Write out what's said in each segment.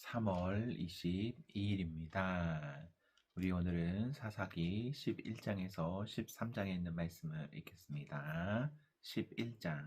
3월 22일입니다. 우리 오늘은 사사기 11장에서 13장에 있는 말씀을 읽겠습니다. 11장.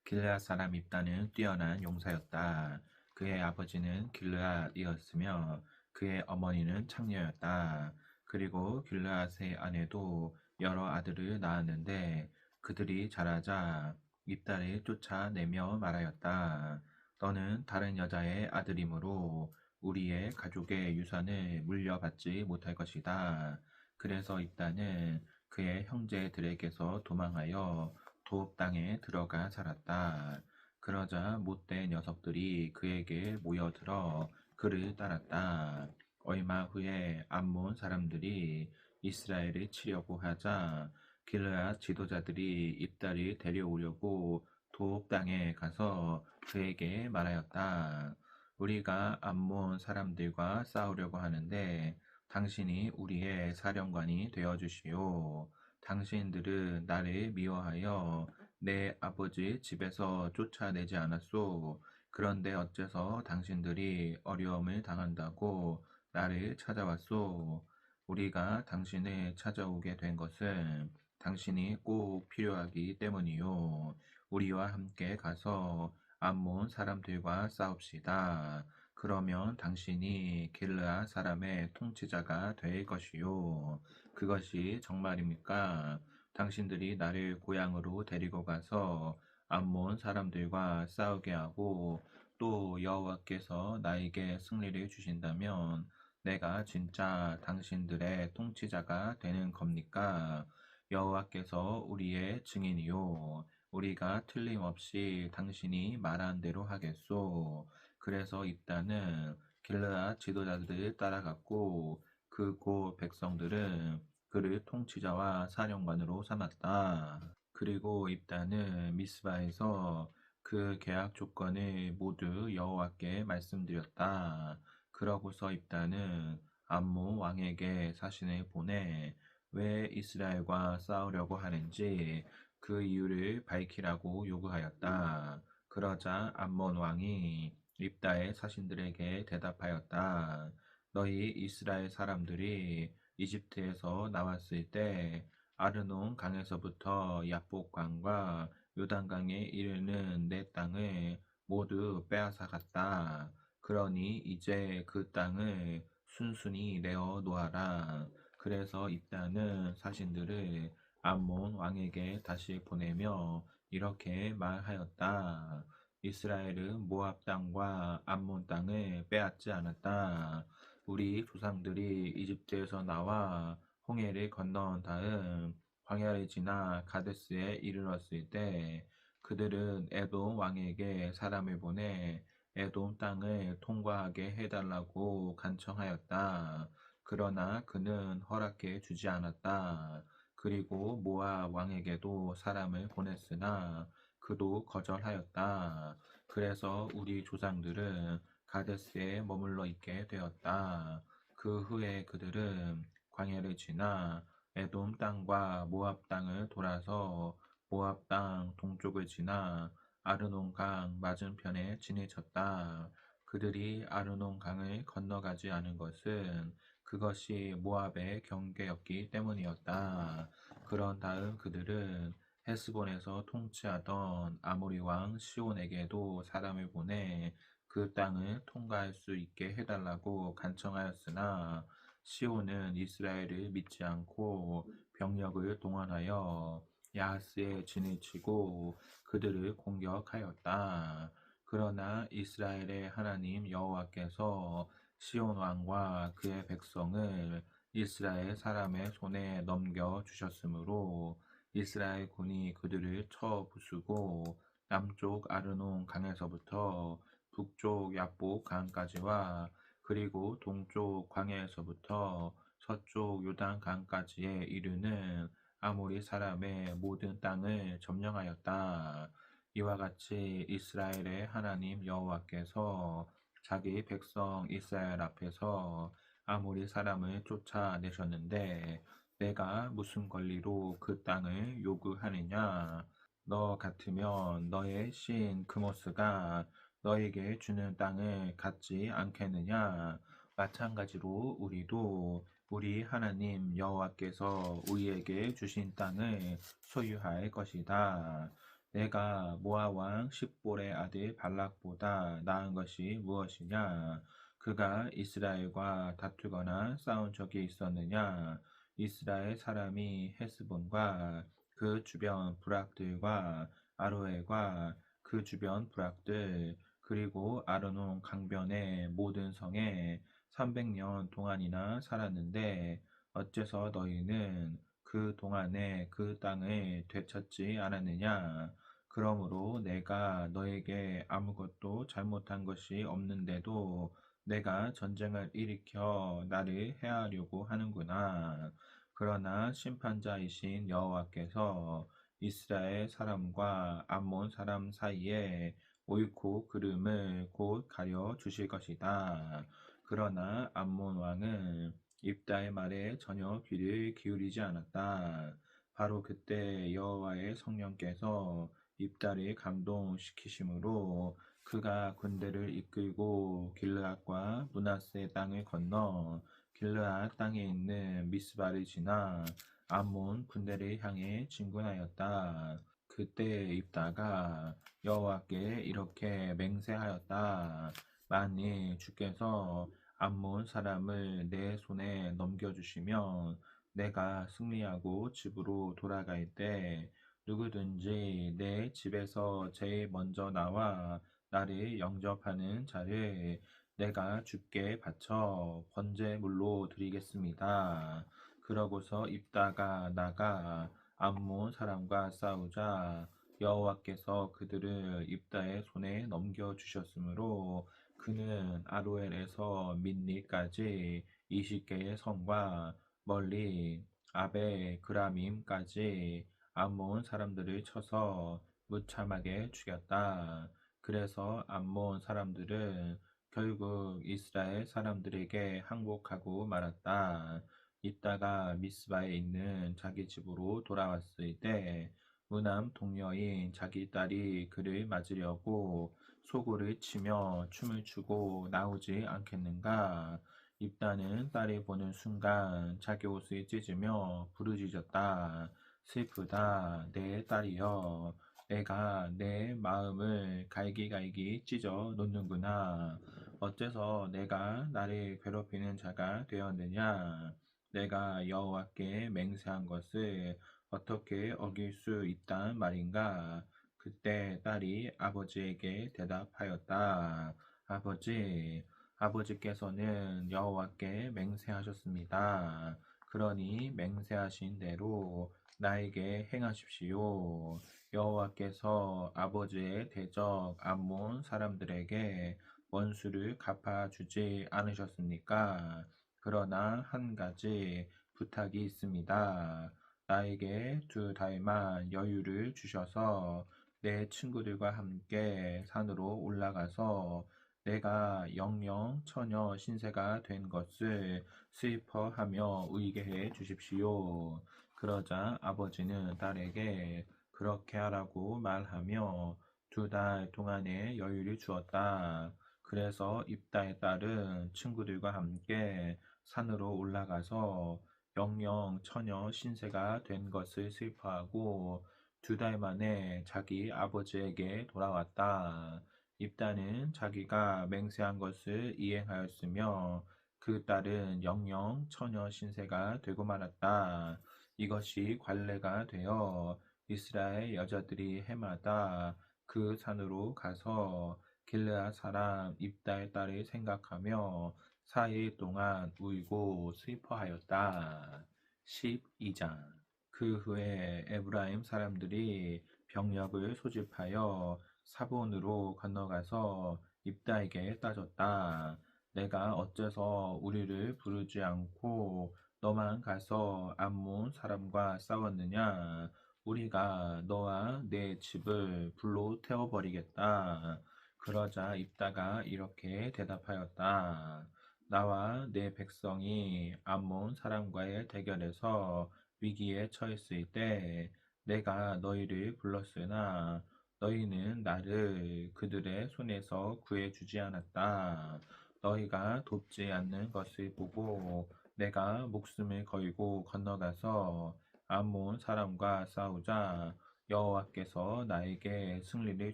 길르앗 사람 입다는 뛰어난 용사였다. 그의 아버지는 길르앗이었으며 그의 어머니는 창녀였다. 그리고 길르앗의 아내도 여러 아들을 낳았는데 그들이 자라자 입다를 쫓아내며 말하였다. 너는 다른 여자의 아들이므로 우리의 가족의 유산을 물려받지 못할 것이다. 그래서 입다는 그의 형제들에게서 도망하여 도읍 땅에 들어가 살았다. 그러자 못된 녀석들이 그에게 모여들어 그를 따랐다. 얼마 후에 암몬 사람들이 이스라엘을 치려고 하자 길르앗 지도자들이 입다를 데려오려고 도읍 땅에 가서 그에게 말하였다. 우리가 암몬 사람들과 싸우려고 하는데 당신이 우리의 사령관이 되어 주시오. 당신들은 나를 미워하여 내 아버지 집에서 쫓아내지 않았소. 그런데 어째서 당신들이 어려움을 당한다고 나를 찾아왔소. 우리가 당신을 찾아오게 된 것은 당신이 꼭 필요하기 때문이요. 우리와 함께 가서 암몬 사람들과 싸웁시다. 그러면 당신이 길르앗 사람의 통치자가 될 것이요. 그것이 정말입니까? 당신들이 나를 고향으로 데리고 가서 암몬 사람들과 싸우게 하고 또 여호와께서 나에게 승리를 주신다면 내가 진짜 당신들의 통치자가 되는 겁니까? 여호와께서 우리의 증인이요. 우리가 틀림없이 당신이 말한 대로 하겠소. 그래서 입다는 길르앗 지도자들을 따라갔고 그 고 백성들은 그를 통치자와 사령관으로 삼았다. 그리고 입다는 미스바에서 그 계약 조건을 모두 여호와께 말씀드렸다. 그러고서 입다는 암몬 왕에게 사신을 보내 왜 이스라엘과 싸우려고 하는지 그 이유를 밝히라고 요구하였다. 그러자 암몬 왕이 입다의 사신들에게 대답하였다. 너희 이스라엘 사람들이 이집트에서 나왔을 때 아르논 강에서부터 야복강과 요단강에 이르는 내 땅을 모두 빼앗아갔다. 그러니 이제 그 땅을 순순히 내어 놓아라. 그래서 입다는 사신들을 암몬 왕에게 다시 보내며 이렇게 말하였다. 이스라엘은 모압 땅과 암몬 땅을 빼앗지 않았다. 우리 조상들이 이집트에서 나와 홍해를 건너온 다음 광야를 지나 가데스에 이르렀을 때 그들은 에돔 왕에게 사람을 보내 에돔 땅을 통과하게 해달라고 간청하였다. 그러나 그는 허락해 주지 않았다. 그리고 모압 왕에게도 사람을 보냈으나 그도 거절하였다. 그래서 우리 조상들은 가데스에 머물러 있게 되었다. 그 후에 그들은 광야를 지나 에돔 땅과 모압 땅을 돌아서 모압 땅 동쪽을 지나 아르논 강 맞은편에 진해졌다. 그들이 아르논 강을 건너가지 않은 것은 그것이 모압의 경계였기 때문이었다. 그런 다음 그들은 헤스본에서 통치하던 아모리 왕 시온에게도 사람을 보내 그 땅을 통과할 수 있게 해달라고 간청하였으나 시온은 이스라엘을 믿지 않고 병력을 동원하여 야하스에 진을 치고 그들을 공격하였다. 그러나 이스라엘의 하나님 여호와께서 시온 왕과 그의 백성을 이스라엘 사람의 손에 넘겨 주셨으므로 이스라엘 군이 그들을 쳐 부수고 남쪽 아르논 강에서부터 북쪽 야복 강까지와 그리고 동쪽 광야에서부터 서쪽 요단 강까지에 이르는 아모리 사람의 모든 땅을 점령하였다. 이와 같이 이스라엘의 하나님 여호와께서 자기 백성 이스라엘 앞에서 아모리 사람을 쫓아내셨는데 내가 무슨 권리로 그 땅을 요구하느냐? 너 같으면 너의 신 그모스가 너에게 주는 땅을 갖지 않겠느냐? 마찬가지로 우리도 우리 하나님 여호와께서 우리에게 주신 땅을 소유할 것이다. 내가 모압 왕 십볼의 아들 발락보다 나은 것이 무엇이냐? 그가 이스라엘과 다투거나 싸운 적이 있었느냐? 이스라엘 사람이 헤스본과 그 주변 부락들과 아로엘과 그 주변 부락들 그리고 아르논 강변의 모든 성에 300년 동안이나 살았는데 어째서 너희는 그 동안에 그 땅을 되찾지 않았느냐? 그러므로 내가 너에게 아무것도 잘못한 것이 없는데도 내가 전쟁을 일으켜 나를 해하려고 하는구나. 그러나 심판자이신 여호와께서 이스라엘 사람과 암몬 사람 사이에 옳고 그름을 곧 가려 주실 것이다. 그러나 암몬 왕은 입다의 말에 전혀 귀를 기울이지 않았다. 바로 그때 여호와의 성령께서 입다를 감동시키심으로 그가 군대를 이끌고 길르앗과 므낫세 땅을 건너 길르앗 땅에 있는 미스바를 지나 암몬 군대를 향해 진군하였다. 그때 입다가 여호와께 이렇게 맹세하였다. 만일 주께서 암몬 사람을 내 손에 넘겨주시면 내가 승리하고 집으로 돌아갈 때 누구든지 내 집에서 제일 먼저 나와 나를 영접하는 자를 내가 주께 바쳐 번제물로 드리겠습니다. 그러고서 입다가 나가 암몬 사람과 싸우자 여호와께서 그들을 입다의 손에 넘겨주셨으므로 그는 아로엘에서 민니까지 20개의 성과 멀리 아베 그라밈까지 암몬 사람들을 쳐서 무참하게 죽였다. 그래서 암몬 사람들은 결국 이스라엘 사람들에게 항복하고 말았다. 이따가 미스바에 있는 자기 집으로 돌아왔을 때 무남 동녀인 자기 딸이 그를 맞으려고 소고를 치며 춤을 추고 나오지 않겠는가? 입다는 딸이 보는 순간 자기 옷을 찢으며 부르짖었다. 슬프다, 내 딸이여. 내가 내 마음을 갈기갈기 찢어 놓는구나. 어째서 내가 나를 괴롭히는 자가 되었느냐? 내가 여호와께 맹세한 것을 어떻게 어길 수 있단 말인가? 그때 딸이 아버지에게 대답하였다. 아버지, 아버지께서는 여호와께 맹세하셨습니다. 그러니 맹세하신 대로 나에게 행하십시오. 여호와께서 아버지의 대적 암몬 사람들에게 원수를 갚아주지 않으셨습니까? 그러나 한 가지 부탁이 있습니다. 나에게 2달만 여유를 주셔서 내 친구들과 함께 산으로 올라가서 내가 영영 처녀 신세가 된 것을 슬퍼하며 울게 해 주십시오. 그러자 아버지는 딸에게 그렇게 하라고 말하며 2달 동안의 여유를 주었다. 그래서 입다의 딸은 친구들과 함께 산으로 올라가서 영영 처녀 신세가 된 것을 슬퍼하고 2달 만에 자기 아버지에게 돌아왔다. 입다는 자기가 맹세한 것을 이행하였으며 그 딸은 영영 처녀 신세가 되고 말았다. 이것이 관례가 되어 이스라엘 여자들이 해마다 그 산으로 가서 길르앗 사람 입다의 딸을 생각하며 4일 동안 울고 슬퍼하였다. 12장 그 후에 에브라임 사람들이 병력을 소집하여 사본으로 건너가서 입다에게 따졌다. 내가 어째서 우리를 부르지 않고 너만 가서 암몬 사람과 싸웠느냐? 우리가 너와 내 집을 불로 태워버리겠다. 그러자 입다가 이렇게 대답하였다. 나와 내 백성이 암몬 사람과의 대결에서 위기에 처했을 때 내가 너희를 불렀으나 너희는 나를 그들의 손에서 구해주지 않았다. 너희가 돕지 않는 것을 보고 내가 목숨을 걸고 건너가서 암몬 사람과 싸우자 여호와께서 나에게 승리를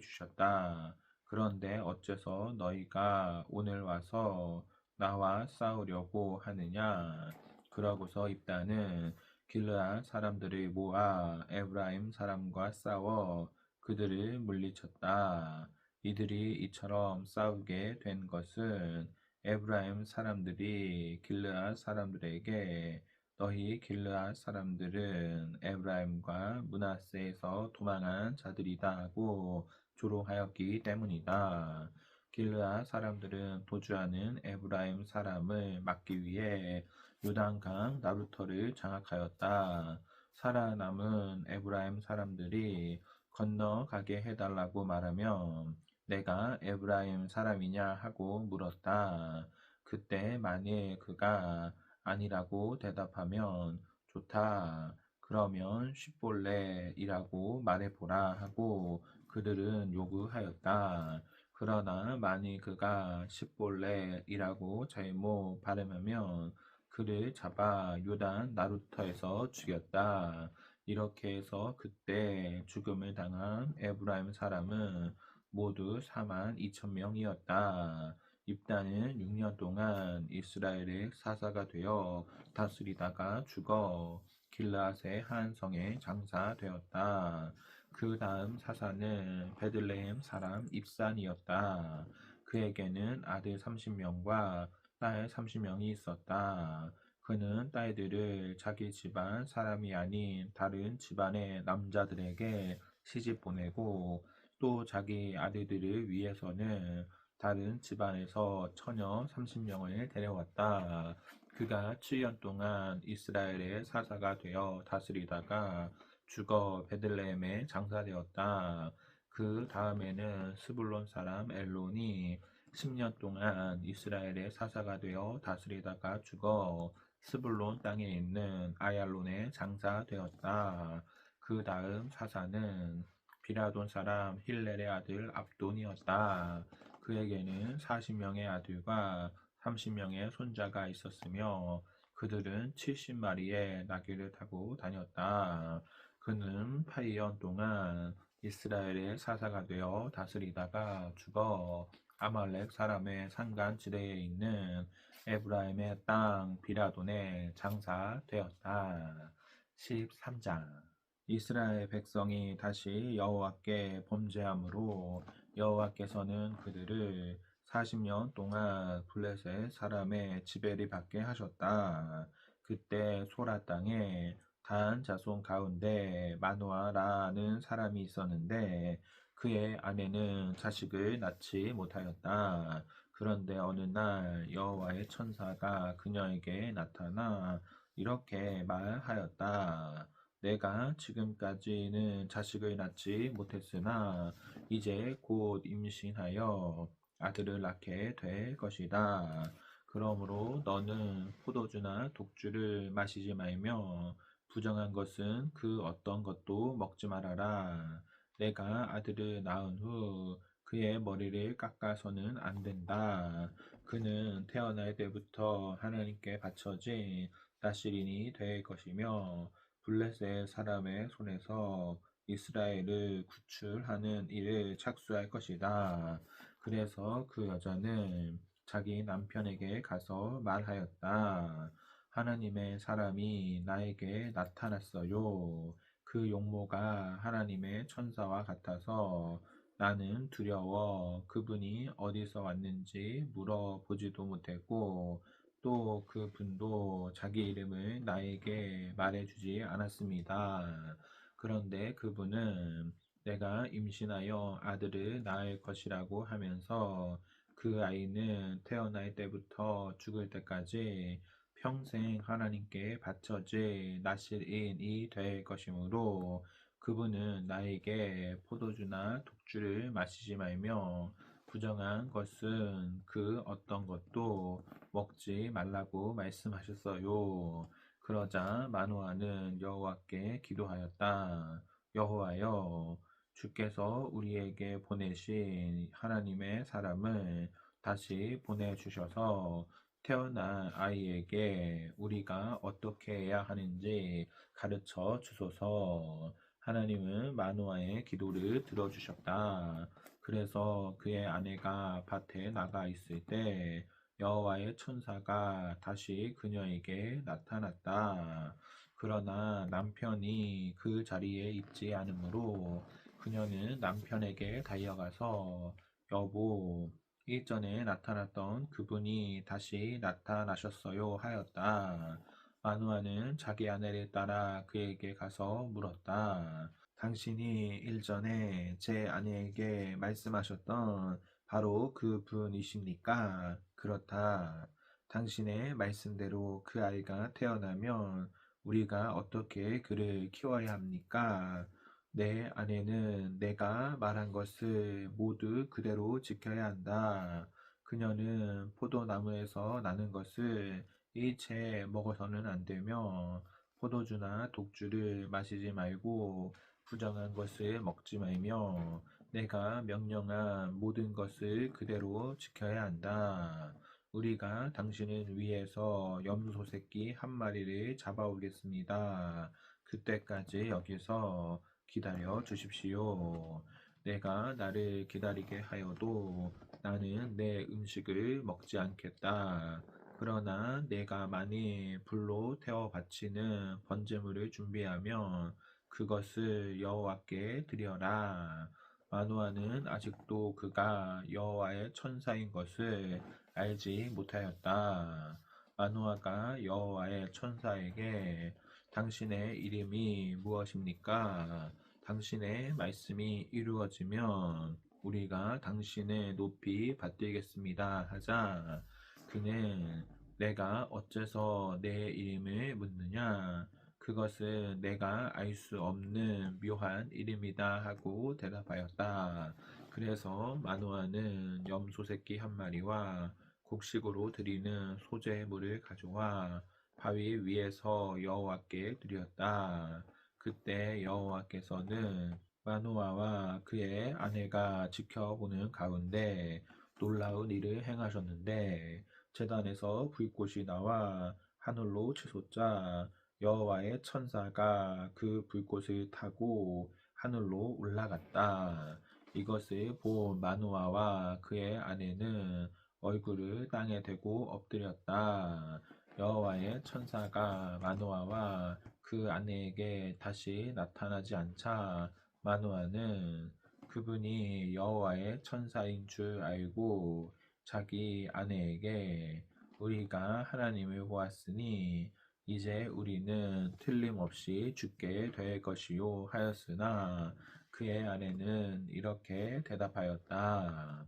주셨다. 그런데 어째서 너희가 오늘 와서 나와 싸우려고 하느냐? 그러고서 입다는 길르앗 사람들을 모아 에브라임 사람과 싸워 그들을 물리쳤다. 이들이 이처럼 싸우게 된 것은 에브라임 사람들이 길르앗 사람들에게 너희 길르앗 사람들은 에브라임과 므낫세에서 도망한 자들이다 하고 조롱하였기 때문이다. 길르앗 사람들은 도주하는 에브라임 사람을 막기 위해 요단강 나루터를 장악하였다. 살아남은 에브라임 사람들이 건너가게 해달라고 말하면 내가 에브라임 사람이냐 하고 물었다. 그때 만일 그가 아니라고 대답하면 좋다. 그러면 십볼레이라고 말해보라 하고 그들은 요구하였다. 그러나 만일 그가 십볼레이라고 잘못 발음하면 그를 잡아 요단 나루터에서 죽였다. 이렇게 해서 그때 죽음을 당한 에브라임 사람은 모두 4만 2천 명이었다. 입다는 6년 동안 이스라엘의 사사가 되어 다스리다가 죽어 길라앗의 한 성에 장사되었다. 그 다음 사사는 베들레헴 사람 입산이었다. 그에게는 아들 30명과 딸 30명이 있었다. 그는 딸들을 자기 집안 사람이 아닌 다른 집안의 남자들에게 시집 보내고 또 자기 아들들을 위해서는 다른 집안에서 처녀 30명을 데려왔다. 그가 7년 동안 이스라엘의 사사가 되어 다스리다가 죽어 베들레헴에 장사되었다. 그 다음에는 스불론 사람 엘론이 10년 동안 이스라엘의 사사가 되어 다스리다가 죽어 스불론 땅에 있는 아얄론에 장사되었다. 그 다음 사사는 비라돈 사람 힐렐의 아들 압돈이었다. 그에게는 40명의 아들과 30명의 손자가 있었으며 그들은 70마리의 나귀를 타고 다녔다. 그는 8년 동안 이스라엘의 사사가 되어 다스리다가 죽어 아말렉 사람의 산간 지대에 있는 에브라임의 땅 비라돈에 장사되었다. 13장 이스라엘 백성이 다시 여호와께 범죄함으로 여호와께서는 그들을 40년 동안 블레셋 사람의 지배를 받게 하셨다. 그때 소라 땅에 단 자손 가운데 마노아라는 사람이 있었는데 그의 아내는 자식을 낳지 못하였다. 그런데 어느 날 여호와의 천사가 그녀에게 나타나 이렇게 말하였다. 내가 지금까지는 자식을 낳지 못했으나 이제 곧 임신하여 아들을 낳게 될 것이다. 그러므로 너는 포도주나 독주를 마시지 말며 부정한 것은 그 어떤 것도 먹지 말아라. 내가 아들을 낳은 후 그의 머리를 깎아서는 안 된다. 그는 태어날 때부터 하나님께 바쳐진 나실인이 될 것이며 블레셋 사람의 손에서 이스라엘을 구출하는 일을 착수할 것이다. 그래서 그 여자는 자기 남편에게 가서 말하였다. 하나님의 사람이 나에게 나타났어요. 그 용모가 하나님의 천사와 같아서 나는 두려워 그분이 어디서 왔는지 물어보지도 못했고 또 그분도 자기 이름을 나에게 말해주지 않았습니다. 그런데 그분은 내가 임신하여 아들을 낳을 것이라고 하면서 그 아이는 태어날 때부터 죽을 때까지 평생 하나님께 바쳐질 나실인이 될 것이므로 그분은 나에게 포도주나 독주를 마시지 말며 부정한 것은 그 어떤 것도 먹지 말라고 말씀하셨어요. 그러자 마노아는 여호와께 기도하였다. 여호와여, 주께서 우리에게 보내신 하나님의 사람을 다시 보내주셔서 태어난 아이에게 우리가 어떻게 해야 하는지 가르쳐 주소서. 하나님은 마누아의 기도를 들어주셨다. 그래서 그의 아내가 밭에 나가 있을 때 여호와의 천사가 다시 그녀에게 나타났다. 그러나 남편이 그 자리에 있지 않으므로 그녀는 남편에게 달려가서 여보, 일전에 나타났던 그분이 다시 나타나셨어요 하였다. 마누아는 자기 아내를 따라 그에게 가서 물었다. 당신이 일전에 제 아내에게 말씀하셨던 바로 그 분이십니까? 그렇다. 당신의 말씀대로 그 아이가 태어나면 우리가 어떻게 그를 키워야 합니까? 내 아내는 내가 말한 것을 모두 그대로 지켜야 한다. 그녀는 포도나무에서 나는 것을 일체 먹어서는 안 되며 포도주나 독주를 마시지 말고 부정한 것을 먹지 말며 내가 명령한 모든 것을 그대로 지켜야 한다. 우리가 당신을 위해서 염소 새끼 한 마리를 잡아오겠습니다. 그때까지 여기서 기다려 주십시오. 내가 나를 기다리게 하여도 나는 내 음식을 먹지 않겠다. 그러나 내가 만일 불로 태워 바치는 번제물을 준비하면 그것을 여호와께 드려라. 마누아는 아직도 그가 여호와의 천사인 것을 알지 못하였다. 마누아가 여호와의 천사에게 당신의 이름이 무엇입니까? 당신의 말씀이 이루어지면 우리가 당신을 높이 받들겠습니다 하자 그는 내가 어째서 내 이름을 묻느냐? 그것은 내가 알 수 없는 묘한 이름이다 하고 대답하였다. 그래서 마누아는 염소 새끼 한 마리와 곡식으로 드리는 소제물을 가져와 바위 위에서 여호와께 드렸다. 그때 여호와께서는 마누아와 그의 아내가 지켜보는 가운데 놀라운 일을 행하셨는데 제단에서 불꽃이 나와 하늘로 치솟자 여호와의 천사가 그 불꽃을 타고 하늘로 올라갔다. 이것을 본 마누아와 그의 아내는 얼굴을 땅에 대고 엎드렸다. 여호와의 천사가 마누아와 그 아내에게 다시 나타나지 않자 마누아는 그분이 여호와의 천사인 줄 알고 자기 아내에게 우리가 하나님을 보았으니 이제 우리는 틀림없이 죽게 될 것이요 하였으나 그의 아내는 이렇게 대답하였다.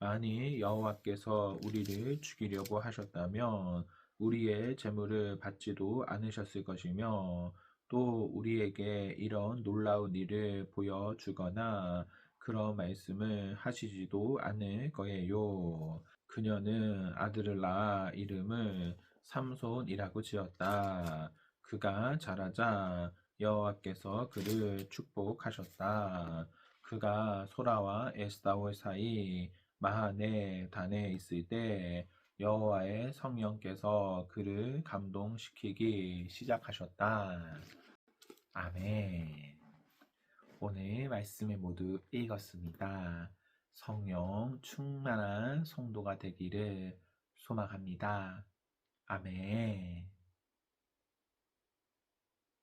만일 여호와께서 우리를 죽이려고 하셨다면 우리의 재물을 받지도 않으셨을 것이며 또 우리에게 이런 놀라운 일을 보여주거나 그런 말씀을 하시지도 않을 거예요. 그녀는 아들을 낳아 이름을 삼손이라고 지었다. 그가 자라자 여호와께서 그를 축복하셨다. 그가 소라와 에스다올 사이 마하네 단에 있을 때 여호와의 성령께서 그를 감동시키기 시작하셨다. 아멘. 오늘 말씀을 모두 읽었습니다. 성령 충만한 성도가 되기를 소망합니다. 아멘.